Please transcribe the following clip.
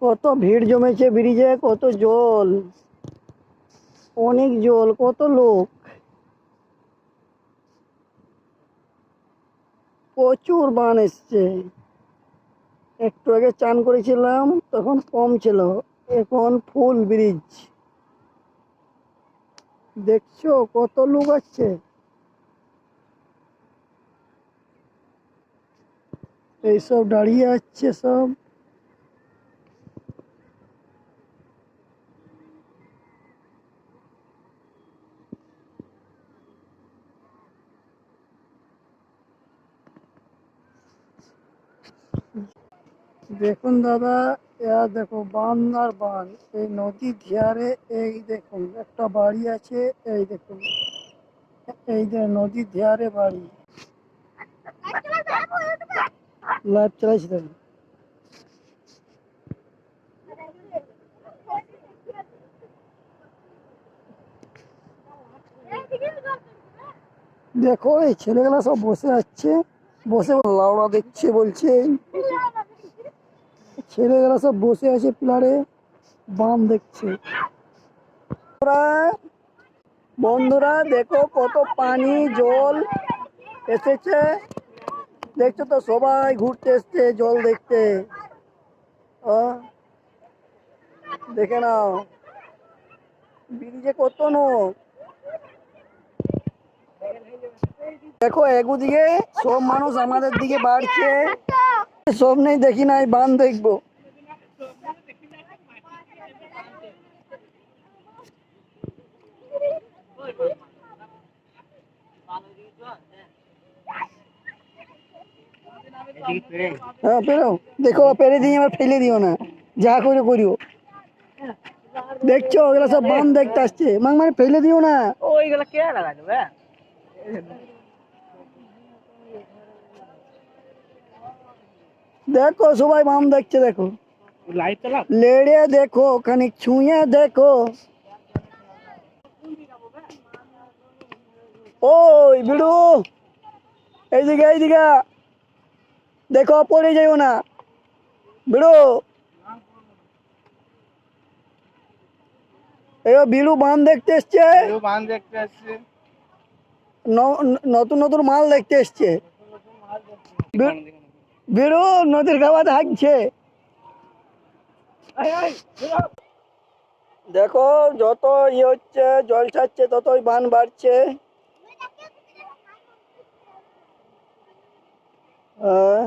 কত ভিড় জমেছে ব্রিজে, কত জল, অনেক জল, কত লোক, প্রচুর বান এসছে। একটু আগে চান করেছিলাম তখন কম ছিল, এখন ফুল ব্রিজ। দেখছো কত লোক আছে। এইসব দাঁড়িয়ে আছে সব। দেখুন দাদা, দেখো বান আর বান, এই নদীর ধারে এই দেখুন একটা বাড়ি আছে, এই দেখুন এই যে নদীর ধারে বাড়ি। লাইভ চালাইছি দেখুন। দেখো এই ছেলেগুলা সব বসে আছে, বসে লাউড়া দেখছে বলছে। ছেলেগুলা সব বসে আছে পিলারে, বান দেখছে। বন্ধুরা দেখো কত পানি জল এসেছে, দেখছো তো সবাই ঘুরতে এসছে জল দেখতে। দেখে নাও ব্রিজে কত লোক। দেখো একদিকে সব মানুষ আমাদের দিকে বাড়ছে, সব নেই দেখি নাই বান দেখবো। হ্যাঁ পেরো, দেখো পেরে দিয়ে আবার ফেলে দিও না, যা করে করিও। দেখছো ওগুলা সব বান দেখতে আসছে, মানে ফেলে দিও না। ওইগুলা কে লাগা দেবে। দেখো সবাই বান দেখছে, দেখো লেড়ে দেখো, খানিক ছুঁয়ে দেখো। ওই বিড়ু, এইদিকে এইদিকে দেখো, পড়ে যাইও না বিড়ু। এবার বিড়ু বান দেখতে এসছে, নতুন নতুন মাল দেখতে এসছে। বিড়ু নদীর খাবার হাঁকছে। দেখো যত ইয়ে হচ্ছে, জল ছাড়ছে ততই বান বাড়ছে। হ্যাঁ